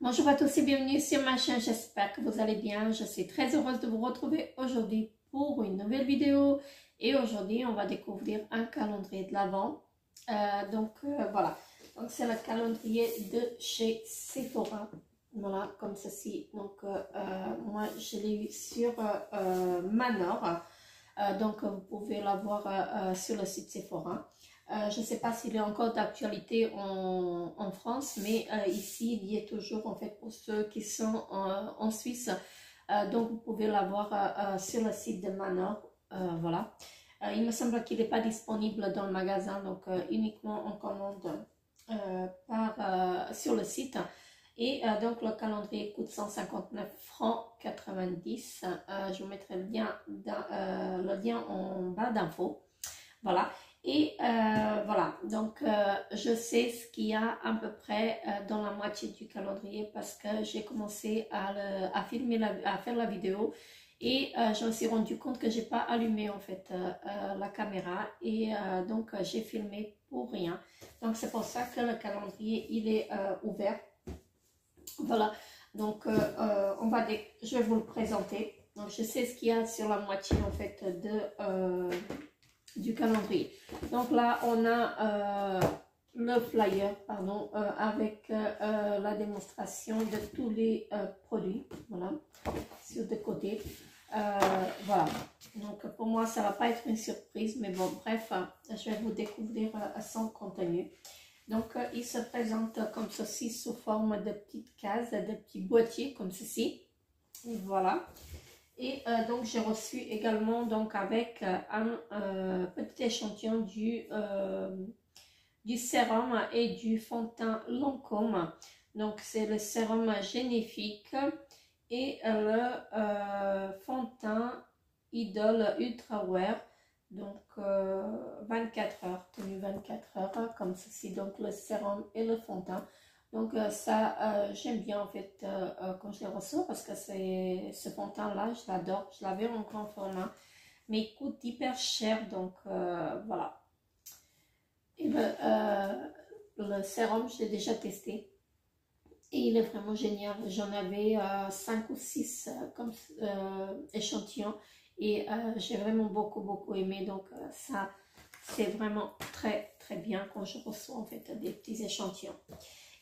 Bonjour à tous et bienvenue sur ma chaîne, j'espère que vous allez bien. Je suis très heureuse de vous retrouver aujourd'hui pour une nouvelle vidéo. Et aujourd'hui, on va découvrir un calendrier de l'Avent. Voilà, donc c'est le calendrier de chez Sephora. Voilà, comme ceci. Donc, moi, je l'ai eu sur Manor. Donc, vous pouvez l'avoir sur le site Sephora. Je ne sais pas s'il est encore d'actualité en France, mais ici, il y est toujours en fait pour ceux qui sont en Suisse. Donc, vous pouvez l'avoir sur le site de Manor. Voilà. Il me semble qu'il n'est pas disponible dans le magasin, donc uniquement en commande sur le site. Et donc, le calendrier coûte 159 francs 90. Je vous mettrai le lien en bas d'infos. Voilà. Et voilà, donc je sais ce qu'il y a à peu près dans la moitié du calendrier parce que j'ai commencé à faire la vidéo et je me suis rendu compte que j'ai pas allumé en fait la caméra et donc j'ai filmé pour rien. Donc c'est pour ça que le calendrier il est ouvert. Voilà, donc je vais vous le présenter. Donc je sais ce qu'il y a sur la moitié en fait du calendrier. Donc là on a le flyer pardon avec la démonstration de tous les produits, voilà, sur de côté. Voilà, donc pour moi ça va pas être une surprise, mais bon bref, je vais vous découvrir son contenu. Donc il se présente comme ceci sous forme de petites cases, de petits boîtiers comme ceci, et voilà. Et donc j'ai reçu également donc avec un petit échantillon du sérum et du fond de teint Lancôme. Donc c'est le sérum génifique et le fond de teint Idol Ultra Wear. Donc 24 heures, tenue 24 heures comme ceci, donc le sérum et le fond de teint. Donc ça, j'aime bien en fait quand je les reçois parce que ce fond de teint là, je l'adore. Je l'avais en grand format, mais il coûte hyper cher, donc voilà. Et le sérum, je l'ai déjà testé et il est vraiment génial. J'en avais 5 ou 6 comme échantillons et j'ai vraiment beaucoup aimé. Donc ça, c'est vraiment très bien quand je reçois en fait des petits échantillons.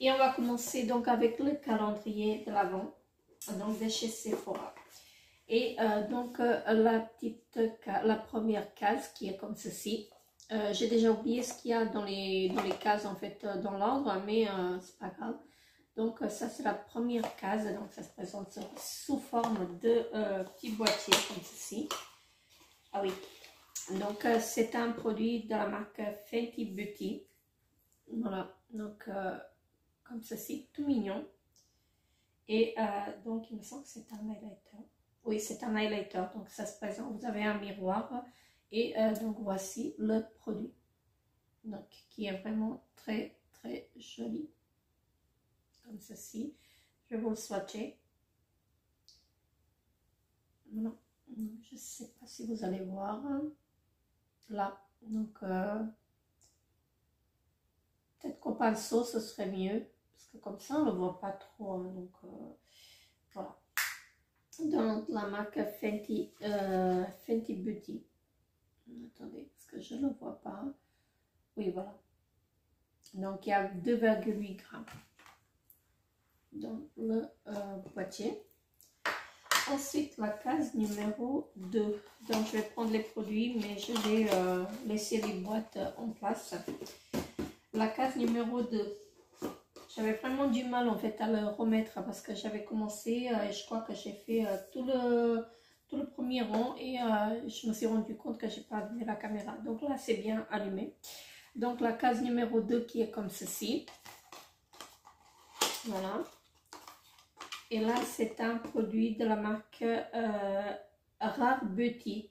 Et on va commencer donc avec le calendrier de l'Avent, donc de chez Sephora. Et la première case qui est comme ceci. J'ai déjà oublié ce qu'il y a dans les cases en fait dans l'ordre, mais c'est pas grave. Donc ça c'est la première case, donc ça se présente sous forme de petit boîtier comme ceci. Ah oui, donc c'est un produit de la marque Fenty Beauty. Voilà, donc comme ceci, tout mignon. Et donc il me semble que c'est un highlighter. Oui, c'est un highlighter, donc ça se présente, vous avez un miroir et donc voici le produit, donc qui est vraiment très joli, comme ceci. Je vais vous le swatcher. Voilà. Je ne sais pas si vous allez voir là, donc peut-être qu'au pinceau ce serait mieux parce que comme ça on ne le voit pas trop, hein, donc voilà. Dans la marque Fenty Beauty. Attendez, parce que je ne le vois pas. Oui, voilà. Donc, il y a 2,8 grammes dans le boîtier. Ensuite, la case numéro 2. Donc, je vais prendre les produits, mais je vais laisser les boîtes en place. La case numéro 2. J'avais vraiment du mal en fait à le remettre parce que j'avais commencé et je crois que j'ai fait tout le premier rang et je me suis rendu compte que j'ai pas allumé la caméra. Donc là c'est bien allumé. Donc la case numéro 2 qui est comme ceci. Voilà. Et là c'est un produit de la marque Rare Beauty.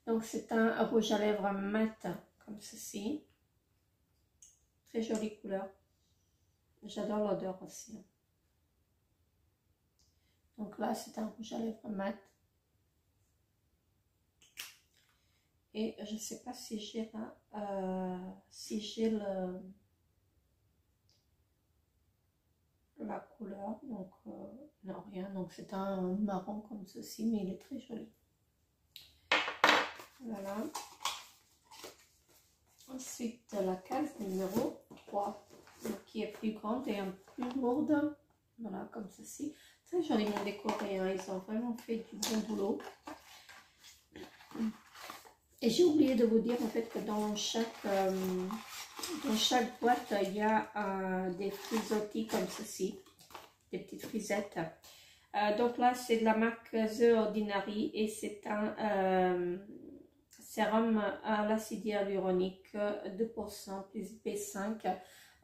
Donc c'est un rouge à lèvres mat comme ceci. Très jolie couleur. J'adore l'odeur aussi. Donc là, c'est un rouge à lèvres mat. Et je ne sais pas si j'ai la couleur. Donc, non, rien. Donc, c'est un marron comme ceci, mais il est très joli. Voilà. Ensuite, la case numéro 3, qui est plus grande et un peu plus lourde. Voilà, comme ceci. Très joliment décoré, hein. Ils ont vraiment fait du bon boulot. Et j'ai oublié de vous dire en fait que dans chaque boîte, il y a des frisottis comme ceci, des petites frisettes. Donc là, c'est de la marque The Ordinary et c'est un sérum à l'acide hyaluronique 2% plus B5.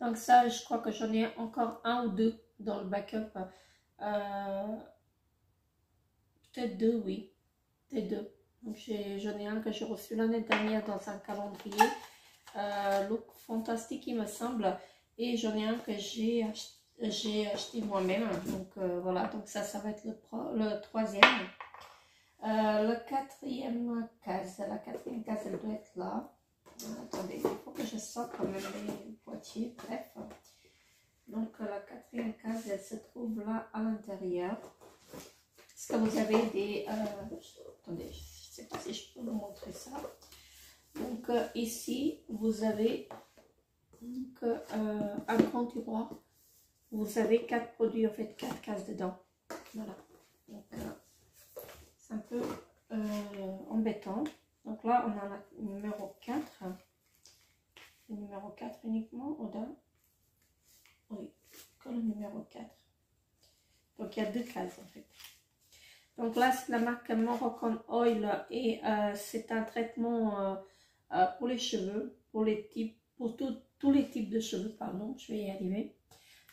Donc ça, je crois que j'en ai encore un ou deux dans le backup. Peut-être deux, oui. Peut-être deux. Donc j'en ai un que j'ai reçu l'année dernière dans un calendrier. Look fantastique, il me semble. Et j'en ai un que j'ai acheté moi-même. Donc voilà, donc ça va être le troisième. La quatrième case, elle doit être là. Attendez, il faut que je sorte quand même les boîtiers. Bref. Donc la quatrième case, elle se trouve là à l'intérieur. Est-ce que vous avez des... attendez, je ne sais pas si je peux vous montrer ça. Donc ici, vous avez donc, un grand tiroir. Vous avez 4 produits, en fait 4 cases dedans. Voilà. Donc c'est un peu embêtant. Donc là, on a la numéro 4. Le numéro 4 uniquement, Oda. Oui, que le numéro 4. Donc il y a 2 cases en fait. Donc là, c'est la marque Moroccan Oil et c'est un traitement pour les cheveux, pour tous les types de cheveux, pardon, je vais y arriver.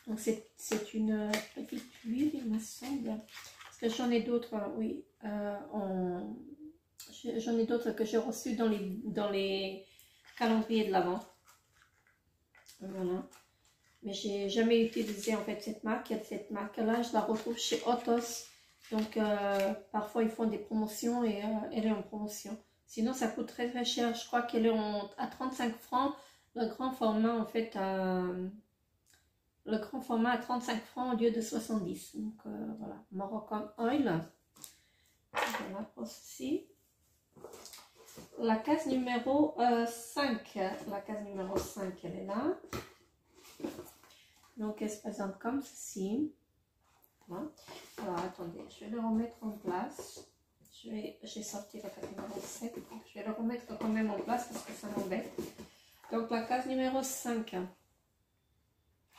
Donc c'est une petite huile, il me semble. Parce que j'en ai d'autres, oui, j'en ai d'autres que j'ai reçus dans les calendriers de l'Avent. Voilà. Mais j'ai jamais utilisé en fait cette marque. Cette marque-là, je la retrouve chez Otos. Donc, parfois, ils font des promotions et elle est en promotion. Sinon, ça coûte très très cher. Je crois qu'elle est à 35 francs. Le grand format, en fait, le grand format à 35 francs au lieu de 70. Donc, voilà. Moroccan Oil. Voilà pour ceci. La case numéro 5. La case numéro 5, elle est là. Donc, elle se présente comme ceci. Voilà. Alors, attendez, je vais le remettre en place. J'ai sorti la case numéro 7. Je vais le remettre quand même en place parce que ça m'embête. Donc, la case numéro 5.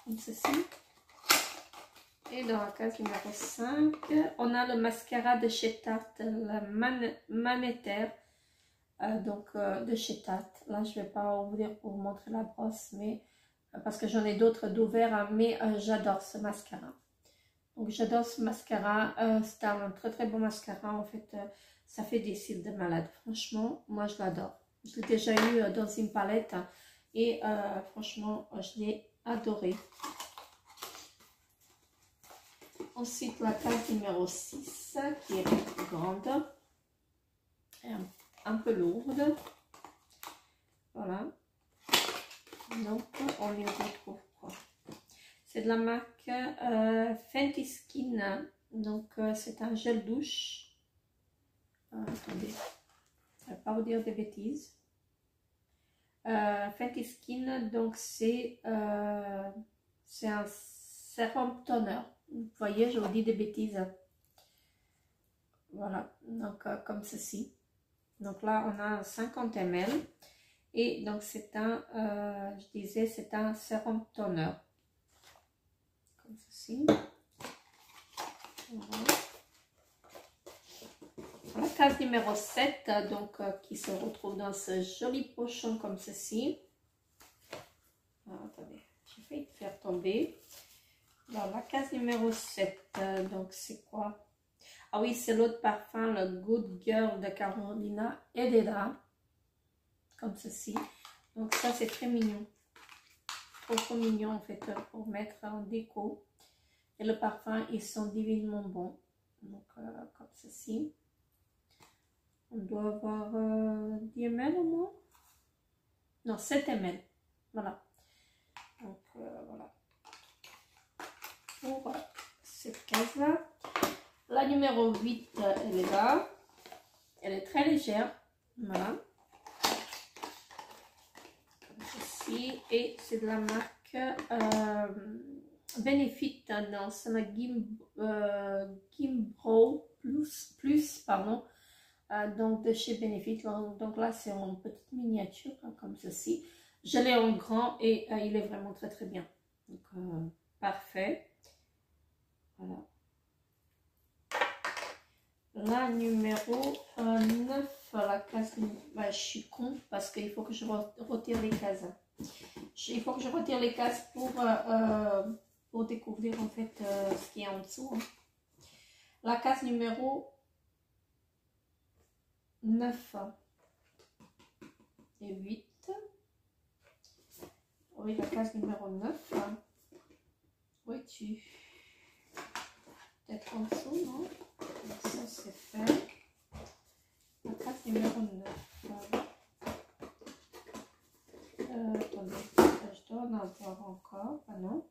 Comme ceci. Et dans la case numéro 5, on a le mascara de chez Tarte, la Maneter. De chez Tarte. Là, je ne vais pas ouvrir pour vous montrer la brosse, mais parce que j'en ai d'autres d'ouvert, mais j'adore ce mascara. Donc j'adore ce mascara, c'est un très très bon mascara, en fait ça fait des cils de malade, franchement moi je l'adore. Je l'ai déjà eu dans une palette et franchement je l'ai adoré. Ensuite la case numéro 6 qui est plus grande et un peu lourde. Voilà, donc on les retrouve quoi. C'est de la marque Fenty Skin. Donc, c'est un gel douche. Attendez, je ne vais pas vous dire des bêtises. Fenty Skin, donc c'est un sérum toner. Vous voyez, je vous dis des bêtises. Voilà, donc comme ceci. Donc là, on a 50 ml. Et donc, c'est je disais, c'est un sérum toner. Comme ceci. Voilà. La case numéro 7, donc qui se retrouve dans ce joli pochon comme ceci. Attendez, j'ai failli faire tomber. Alors, la case numéro 7, donc c'est quoi? Ah oui, c'est l'autre parfum, le Good Girl de Carolina Herrera. Comme ceci. Donc ça, c'est très mignon. Trop mignon en fait pour mettre en déco. Et le parfum, ils sont divinement bons. Donc comme ceci. On doit avoir 10 ml au moins. Non, 7 ml. Voilà. Donc voilà. Pour cette case-là. La numéro 8, elle est là. Elle est très légère. Voilà. Comme ceci. Et c'est de la marque Benefit dans la Gimbro Plus, pardon. Donc de chez Benefit. Donc là, c'est en petite miniature, hein, comme ceci. Je l'ai en grand et il est vraiment très très bien. Donc parfait. Voilà. La numéro 9, la case. Bah, je suis con parce qu'il faut que je retire les cases. Il faut que je retire les cases pour découvrir en fait ce qui est en dessous. Hein. La case numéro 9 et 8. Oui, la case numéro 9. Où es-tu? Peut-être en dessous, non? Donc ça c'est fait. La case numéro 9. Attendez, je dois en avoir encore. Ah non,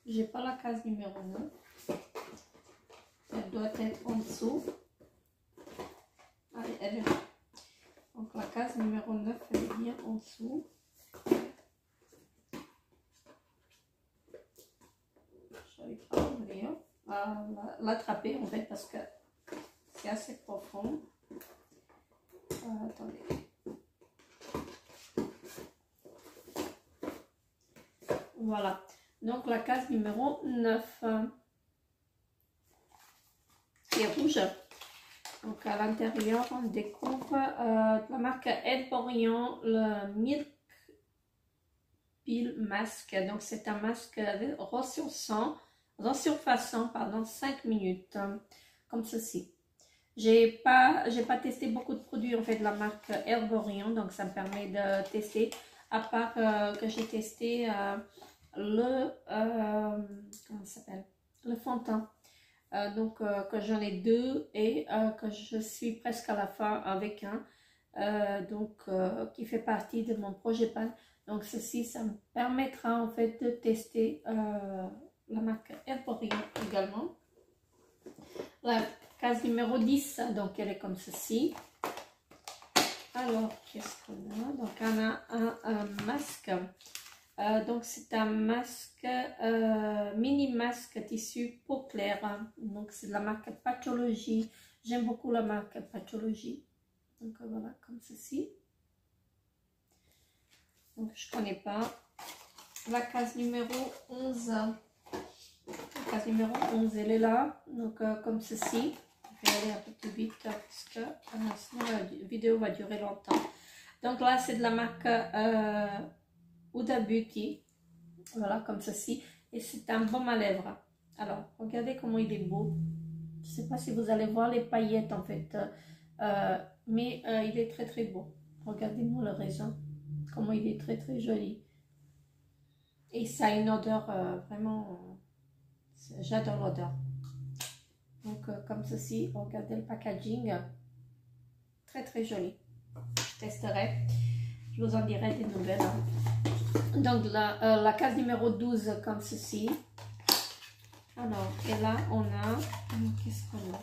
j'ai pas la case numéro 9. Elle doit être en dessous. Allez, elle est là. Donc la case numéro 9, elle est bien en dessous. J'arrive pas à l'attraper en fait parce que c'est assez profond. Attendez. Voilà. Donc la case numéro 9 qui est rouge. Donc à l'intérieur, on découvre la marque Herborian, le Milk Peel Mask. Donc c'est un masque resurfaçant, pardon, 5 minutes, comme ceci. J'ai pas testé beaucoup de produits en fait de la marque Herborian, donc ça me permet de tester, à part que j'ai testé comment ça s'appelle, le fond de teint. Donc que j'en ai 2 et que je suis presque à la fin avec un qui fait partie de mon projet PAN. Donc ceci, ça me permettra en fait de tester la marque Herborian également. La case numéro 10, donc elle est comme ceci. Alors qu'est-ce qu'on a? Donc on a un masque. Donc c'est un masque, mini masque tissu peau claire. Donc c'est de la marque Patchology. J'aime beaucoup la marque Patchology. Donc voilà, comme ceci. Donc je connais pas. La case numéro 11. La case numéro 11, elle est là. Donc comme ceci. Je vais aller un peu plus vite parce que sinon la vidéo va durer longtemps. Donc là c'est de la marque Huda Beauty, voilà comme ceci, et c'est un baume à lèvres. Alors regardez comment il est beau. Je sais pas si vous allez voir les paillettes en fait, mais il est très très beau. Regardez-moi le raisin, comment il est très très joli, et ça a une odeur vraiment, j'adore l'odeur. Donc comme ceci, regardez le packaging, très très joli. Je testerai, je vous en dirai des nouvelles. Hein. Donc la case numéro 12 comme ceci. Alors, et là on a, qu'est-ce qu'on a?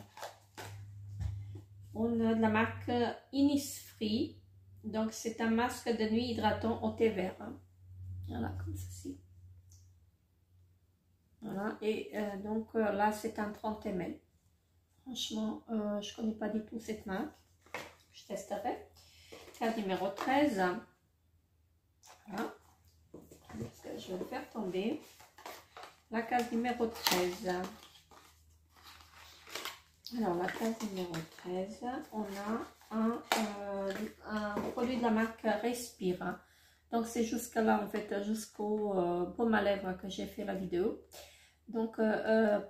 On a de la marque Innisfree. Donc c'est un masque de nuit hydratant au thé vert. Hein. Voilà, comme ceci. Voilà, et donc là c'est un 30 ml. Franchement, je connais pas du tout cette marque. Je testerai. Case numéro 13. Voilà. Je vais le faire tomber. La case numéro 13. Alors, la case numéro 13, on a un produit de la marque Respire. Donc, c'est jusqu'à là, en fait, jusqu'au baume à lèvres que j'ai fait la vidéo. Donc,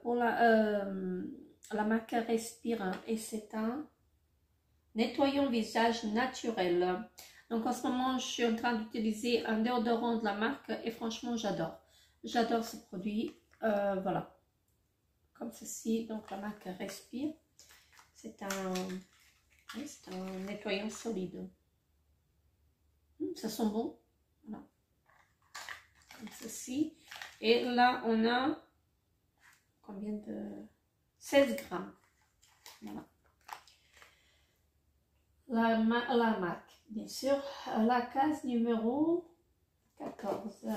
pour la marque Respire, et c'est un nettoyant visage naturel. Donc en ce moment, je suis en train d'utiliser un déodorant de la marque et franchement, j'adore. J'adore ce produit. Voilà. Comme ceci, donc la marque Respire. C'est un C'est un nettoyant solide. Ça sent bon. Voilà. Comme ceci. Et là, on a combien de 16 grammes. Voilà. La marque, bien sûr. La case numéro 14.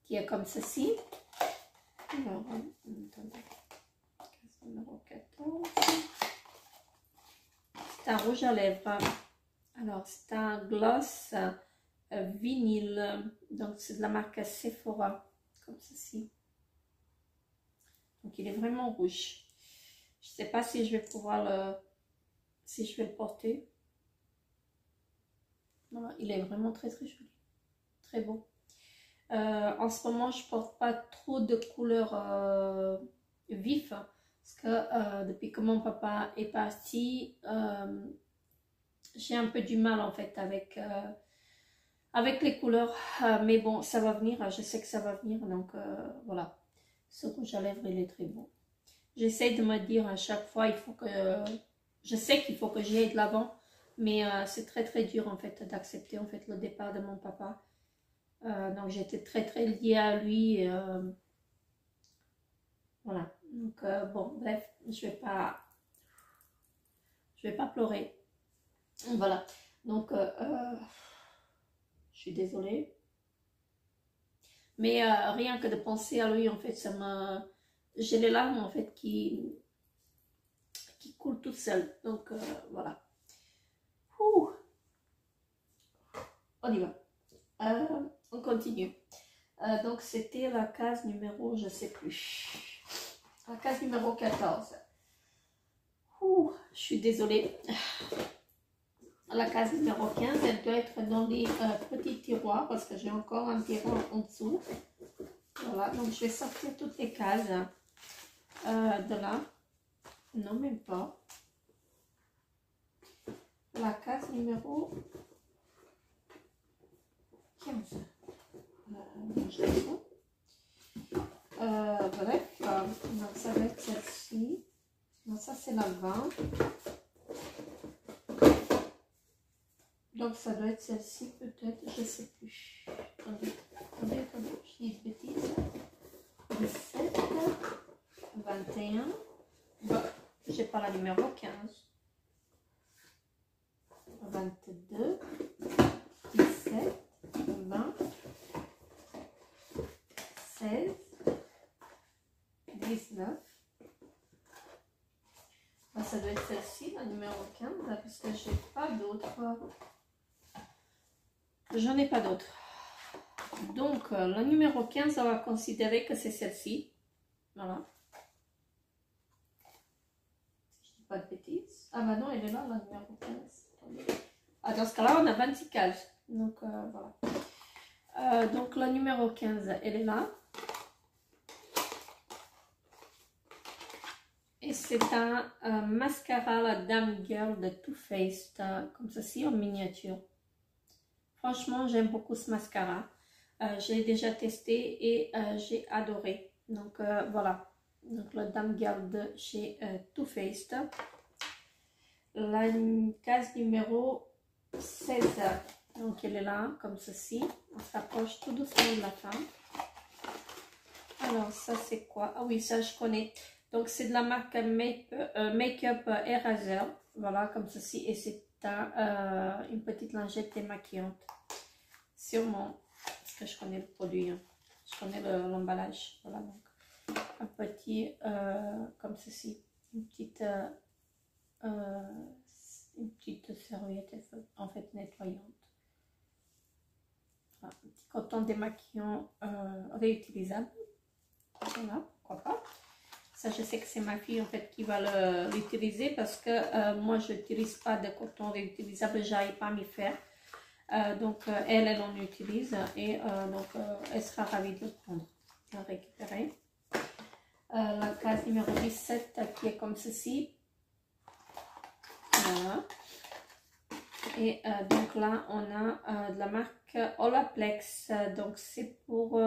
Qui est comme ceci. Alors, attendez. Case numéro 14. C'est un rouge à lèvres. Alors, c'est un gloss vinyle. Donc, c'est de la marque Sephora. Comme ceci. Donc, il est vraiment rouge. Je ne sais pas si je vais pouvoir si je vais le porter. Voilà, il est vraiment très très joli. Très beau. En ce moment, je porte pas trop de couleurs vives. Parce que depuis que mon papa est parti, j'ai un peu du mal en fait avec les couleurs. Mais bon, ça va venir. Je sais que ça va venir. Donc voilà. Ce rouge à lèvres, il est très beau. J'essaie de me dire à chaque fois, il faut que... je sais qu'il faut que j'y aille de l'avant. Mais c'est très très dur en fait d'accepter en fait le départ de mon papa. Donc j'étais très très liée à lui. Voilà. Donc bon, bref, je vais pas pleurer. Voilà. Donc je suis désolée. Mais rien que de penser à lui, en fait, ça me... J'ai les larmes, en fait, qui coulent toutes seules. Donc, voilà. Ouh. On y va. On continue. Donc, c'était la case numéro, je sais plus. La case numéro 14. Ouh, je suis désolée. La case numéro 15, elle doit être dans les petits tiroirs parce que j'ai encore un tiroir en dessous. Voilà, donc je vais sortir toutes les cases de là. Non, même pas. La case numéro 15. Bref, donc ça va être celle-ci. Ça, c'est la 20. Donc ça doit être celle-ci peut-être, je ne sais plus. Attendez, je dis une bêtise. 17, 21. Bon, j'ai pas la numéro 15. 22, 17, 20, 16, 19. Ben, ça doit être celle-ci, la numéro 15, parce que j'ai pas d'autres. J'en ai pas d'autres. Donc, la numéro 15, on va considérer que c'est celle-ci. Voilà. Si je dis pas de bêtises. Ah bah non, elle est là, la numéro 15. Ah, dans ce cas-là, on a 26 cases. Donc, voilà. Donc, la numéro 15, elle est là. Et c'est un mascara, la Dame Girl de Too Faced, comme ceci, en miniature. Franchement, j'aime beaucoup ce mascara. Je l'ai déjà testé et j'ai adoré. Donc, voilà. Donc, la Dame Girl de chez Too Faced. La case numéro 16. Donc, elle est là, comme ceci. On s'approche tout doucement de la fin. Alors, ça, c'est quoi? Ah oui, ça, je connais. Donc, c'est de la marque Make-up Eraser. Voilà, comme ceci. Et c'est une petite lingette démaquillante. Sûrement, parce que je connais le produit. Hein. Je connais l'emballage. Voilà, donc, un petit, comme ceci. Une petite serviette, en fait, nettoyante. Voilà, un petit coton démaquillant réutilisable. Voilà, pourquoi pas. Ça, je sais que c'est ma fille en fait qui va l'utiliser parce que moi, je n'utilise pas de coton réutilisable, j'arrive pas à m'y faire. Donc, elle en utilise et donc, elle sera ravie de le prendre, de le récupérer. La case numéro 17 qui est comme ceci. Voilà. Et donc là, on a de la marque Olaplex. Donc, c'est pour...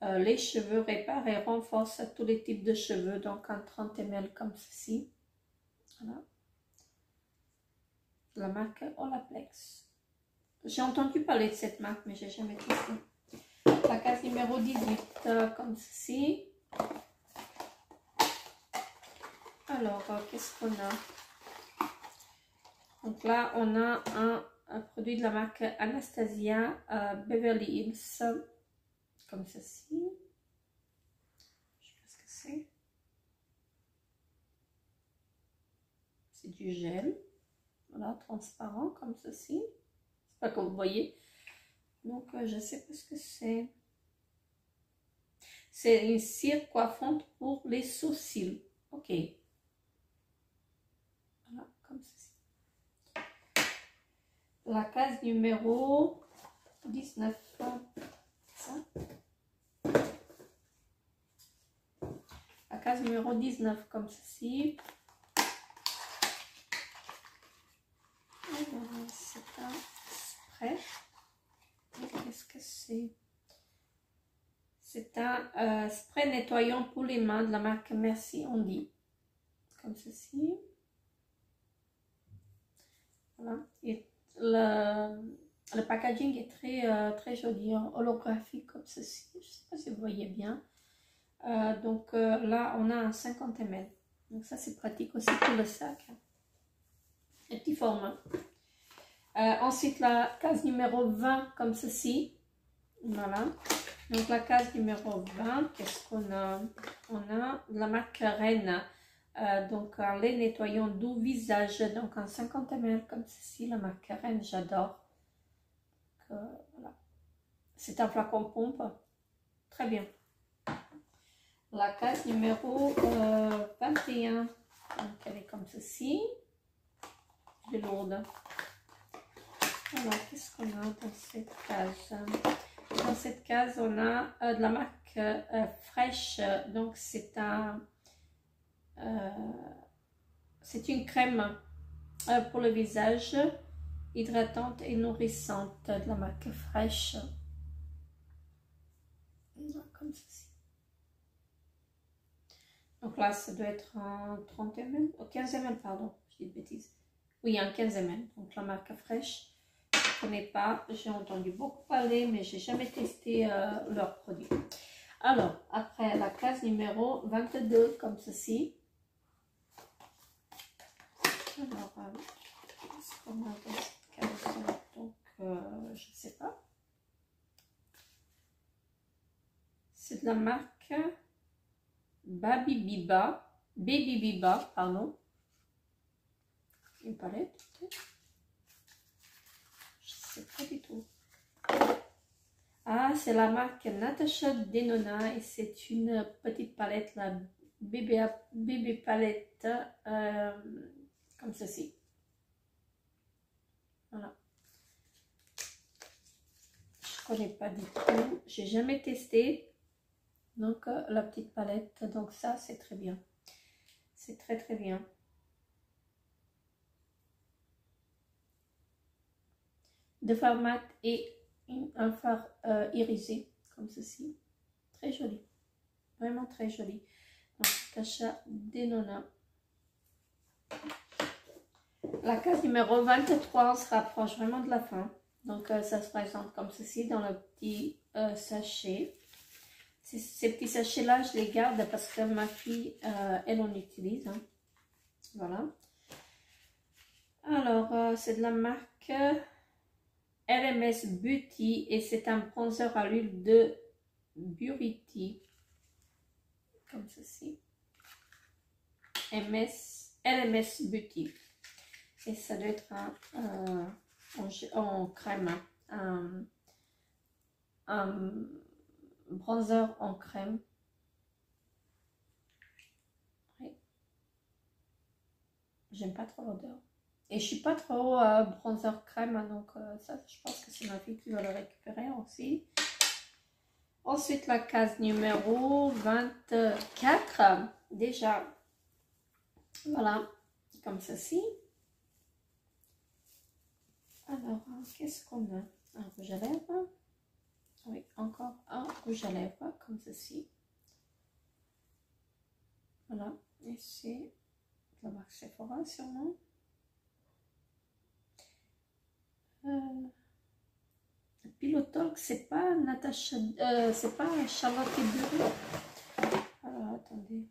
les cheveux, répare et renforce tous les types de cheveux, donc en 30 ml comme ceci. Voilà. la marque Olaplex. J'ai entendu parler de cette marque, mais j'ai jamais testé. La case numéro 18, comme ceci. Alors, qu'est-ce qu'on a? Donc là, on a un produit de la marque Anastasia Beverly Hills, comme ceci. Je sais pas ce que c'est. C'est du gel. Voilà, transparent, comme ceci. C'est pas comme vous voyez. Donc, je sais pas ce que c'est. C'est une cire coiffante pour les sourcils. Ok. Voilà, comme ceci. La case numéro 19. Ça. La case numéro 19, comme ceci. C'est un spray. Qu'est-ce que c'est? C'est un spray nettoyant pour les mains de la marque Merci Ondy. Comme ceci. Voilà. Et le packaging est très joli, hein, holographique comme ceci. Je ne sais pas si vous voyez bien. Donc là, on a un 50 ml. Donc ça, c'est pratique aussi pour le sac. Un petit format. Ensuite, la case numéro 20, comme ceci. Voilà. Donc la case numéro 20, qu'est-ce qu'on a? On a de la marque Rennes. Donc un lait nettoyant doux visage. Donc un 50 ml comme ceci. La marque Rennes, j'adore. Voilà. C'est un flacon pompe. Très bien. La case numéro 21. Donc elle est comme ceci. Elle est lourde. Alors, qu'est-ce qu'on a dans cette case? Dans cette case, on a de la marque Fresh. Donc, c'est une crème pour le visage, hydratante et nourrissante de la marque Fresh. Comme ceci. Donc là, ça doit être un 30 ml, 15 ml, pardon, je dis de bêtises. Oui, un 15 ml. Donc, la marque Fresh. Je ne connais pas, j'ai entendu beaucoup parler, mais j'ai jamais testé leurs produits. Alors, après la case numéro 22, comme ceci. Alors, qu'est-ce qu'on a dans cette case? Donc, je ne sais pas. C'est de la marque Baby Biba, pardon. Une palette, peut-être. Je sais pas du tout. Ah, c'est la marque Natasha Denona et c'est une petite palette, la bébé palette, comme ceci. Voilà. Je connais pas du tout, j'ai jamais testé. Donc la petite palette, donc ça c'est très bien. C'est très bien. De fard mat et un fard irisé comme ceci, très joli, vraiment très joli. Donc Natasha Denona. La case numéro 23, on se rapproche vraiment de la fin. Donc ça se présente comme ceci dans le petit sachet. Ces petits sachets là, je les garde parce que ma fille elle en utilise, hein. Voilà. Alors c'est de la marque LMS Beauty et c'est un bronzer à l'huile de Buriti, comme ceci. LMS Beauty et ça doit être en crème, un bronzer en crème. Oui. J'aime pas trop l'odeur. Et je suis pas trop bronzer crème, donc ça, je pense que c'est ma fille qui va le récupérer aussi. Ensuite, la case numéro 24. Déjà, voilà, comme ceci. Alors, qu'est-ce qu'on a? Un rouge à lèvres. Oui, encore un rouge à lèvres, comme ceci. Voilà, et c'est de la marque Sephora sûrement. Pillow Talk, c'est pas Natasha, c'est pas Charlotte Tilbury. Alors, attendez.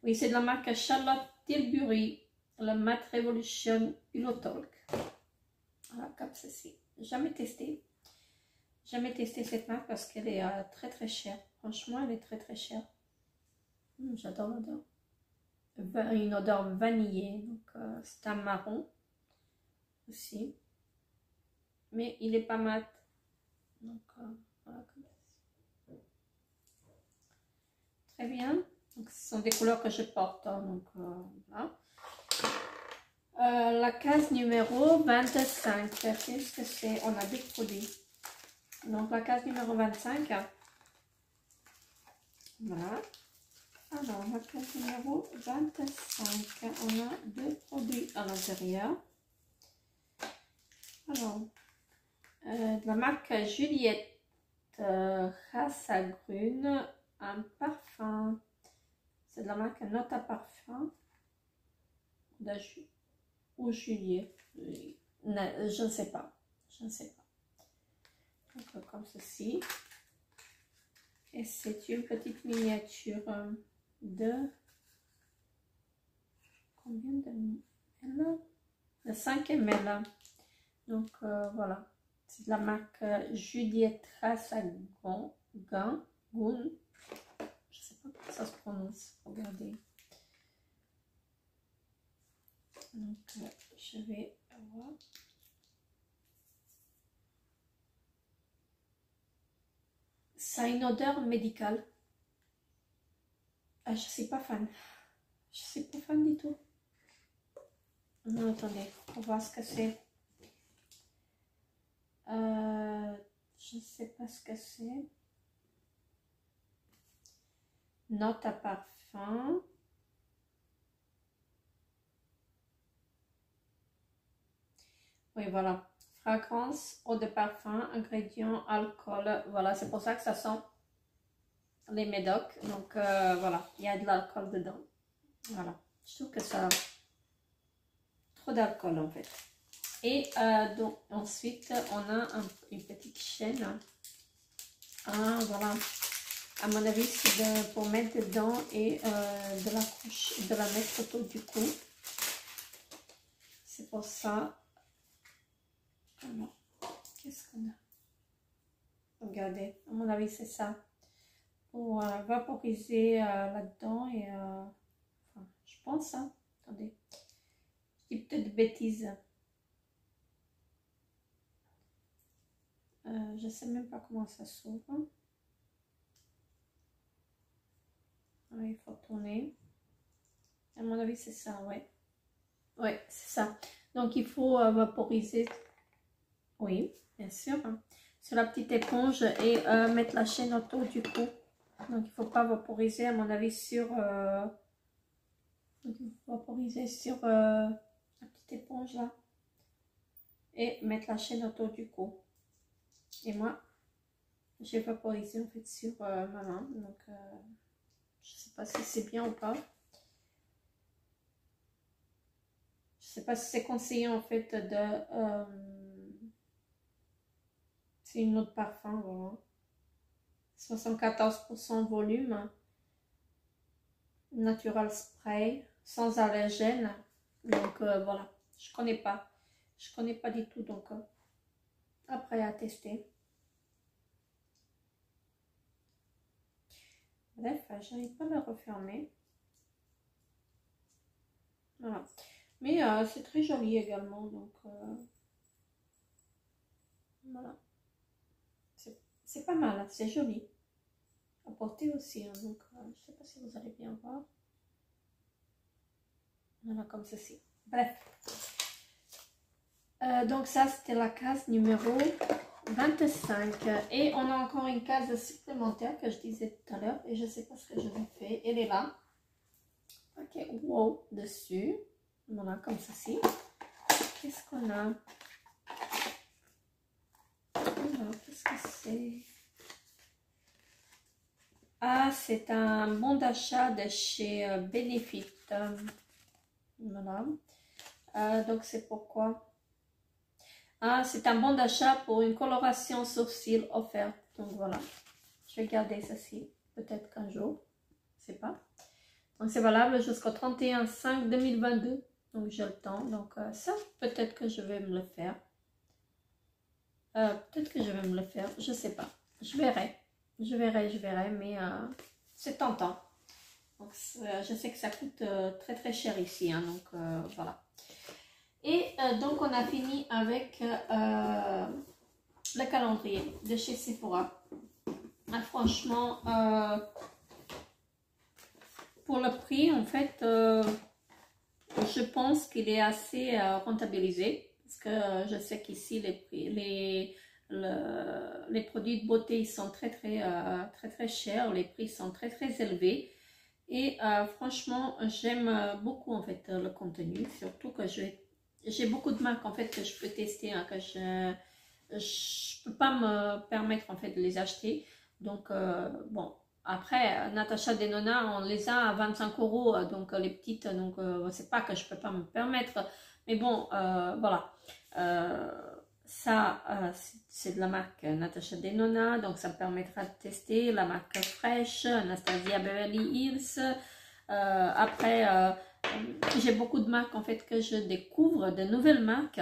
Oui, c'est de la marque Charlotte Tilbury, le Matte Revolution Pillow Talk. Voilà, comme ceci. Jamais testé. Jamais testé cette marque parce qu'elle est très très chère. Franchement, elle est très très chère. J'adore l'odeur. Une odeur vanillée. Donc, c'est un marron aussi. Mais il est pas mat. Donc, voilà, comme ça. Très bien. Donc, ce sont des couleurs que je porte. Hein, donc, voilà. La case numéro 25. Qu'est-ce que c'est? On a des produits. Donc, la case numéro 25. Voilà. Alors, la case numéro 25. On a deux produits à l'intérieur. Alors, de la marque Juliette Rassagrün, un parfum. C'est de la marque Note à parfum. Ou Juliette. Je ne sais pas. Je ne sais pas. Donc, comme ceci. Et c'est une petite miniature de combien de ml? De 5 ml. Donc voilà. C'est de la marque Juliette Rassagrün. Je sais pas comment ça se prononce. Regardez. Donc je vais voir. Ça a une odeur médicale. Ah, je suis pas fan. Je suis pas fan du tout. Non, attendez, on va voir ce que c'est. Je ne sais pas ce que c'est. Note à parfum. Oui, voilà. Fragrance, eau de parfum, ingrédients, alcool. Voilà, c'est pour ça que ça sent les médocs. Donc, voilà, il y a de l'alcool dedans. Voilà. Je trouve que ça a trop d'alcool en fait. Et donc, ensuite, on a une petite chaîne. Ah, voilà. À mon avis, c'est pour mettre dedans et de la mettre autour du cou. C'est pour ça. Alors, qu'est-ce qu'on a? Regardez, à mon avis, c'est ça. Pour vaporiser là-dedans et... enfin, je pense, hein. Attendez. Je dis peut-être de bêtises. Je sais même pas comment ça s'ouvre. Il faut tourner. À mon avis, c'est ça, ouais. Ouais, c'est ça. Donc, il faut vaporiser. Oui, bien sûr. Hein, sur la petite éponge et mettre la chaîne autour du cou. Donc, il ne faut pas vaporiser, à mon avis, sur... vaporiser sur la petite éponge, là. Et mettre la chaîne autour du cou. Et moi, j'ai vaporisé, en fait, sur ma main. Donc... je sais pas si c'est bien ou pas. Je sais pas si c'est conseillé en fait de... c'est une autre parfum, voilà. 74% volume. Natural spray. Sans allergène. Donc voilà. Je connais pas. Je connais pas du tout. Donc après à tester. Bref, j'arrive pas à le refermer. Voilà. Mais c'est très joli également. Donc voilà. C'est pas mal. C'est joli. À porter aussi. Hein, donc je sais pas si vous allez bien voir. Voilà, comme ceci. Bref. Donc ça, c'était la case numéro 25. Et on a encore une case supplémentaire que je disais tout à l'heure. Et je ne sais pas ce que je vais faire. Elle est là. Ok, wow, dessus. Voilà, comme ceci. Qu'est-ce qu'on a? Alors, qu'est-ce que c'est? Ah, c'est un bon d'achat de chez Benefit. Voilà. Donc, c'est pourquoi? Ah, c'est un bon d'achat pour une coloration sourcils offerte. Donc voilà, je vais garder ceci peut-être qu'un jour, je sais pas. Donc c'est valable jusqu'au 31/5/2022. Donc j'ai le temps. Donc ça, peut-être que je vais me le faire. Peut-être que je vais me le faire, je sais pas. Je verrai. Je verrai, mais c'est tentant. Donc, je sais que ça coûte très très cher ici, hein, donc voilà. Et donc on a fini avec le calendrier de chez Sephora. Ah, franchement, pour le prix, en fait, je pense qu'il est assez rentabilisé. Parce que je sais qu'ici, les produits de beauté ils sont très chers. Les prix sont très élevés. Et franchement, j'aime beaucoup en fait le contenu. Surtout que j'ai beaucoup de marques en fait que je peux tester, hein, que je peux pas me permettre en fait de les acheter. Donc bon, après Natasha Denona, on les a à 25 €, donc les petites, donc c'est pas que je peux pas me permettre, mais bon, voilà. Ça, c'est de la marque Natasha Denona, donc ça me permettra de tester la marque Fresh, Anastasia Beverly Hills. Après, j'ai beaucoup de marques en fait que je découvre, de nouvelles marques.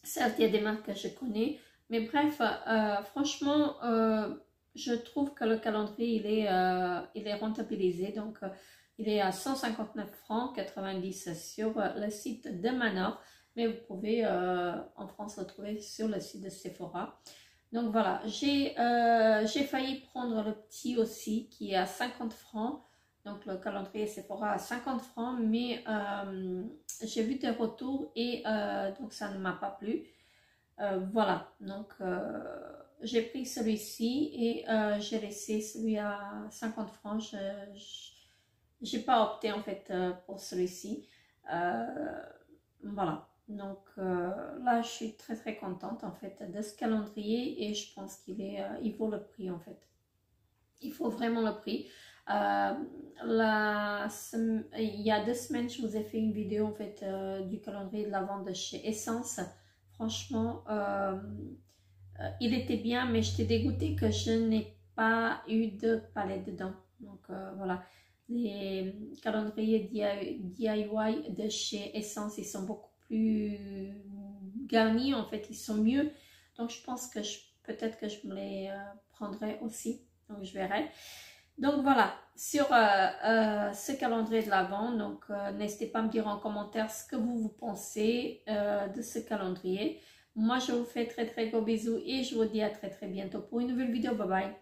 Certes, il y a des marques que je connais, mais bref, franchement, je trouve que le calendrier il est rentabilisé. Donc, il est à 159 francs 90 sur le site de Manor, mais vous pouvez en France le trouver sur le site de Sephora. Donc voilà, j'ai failli prendre le petit aussi qui est à 50 francs. Donc le calendrier Sephora à 50 francs, mais j'ai vu des retours et donc ça ne m'a pas plu. Voilà, donc j'ai pris celui-ci et j'ai laissé celui à 50 francs. Je n'ai pas opté en fait pour celui-ci. Voilà, donc là je suis très contente en fait de ce calendrier et je pense il vaut le prix en fait. Il faut vraiment le prix. Il y a 2 semaines, je vous ai fait une vidéo en fait du calendrier de l'Avent de chez Essence. Franchement, il était bien, mais j'étais dégoûtée que je n'ai pas eu de palette dedans. Donc voilà, les calendriers DIY de chez Essence, ils sont beaucoup plus garnis, en fait, ils sont mieux. Donc je pense que peut-être que je me les prendrai aussi. Donc je verrai. Donc voilà, sur ce calendrier de l'Avent, donc n'hésitez pas à me dire en commentaire ce que vous pensez de ce calendrier. Moi, je vous fais très gros bisous et je vous dis à très bientôt pour une nouvelle vidéo. Bye bye.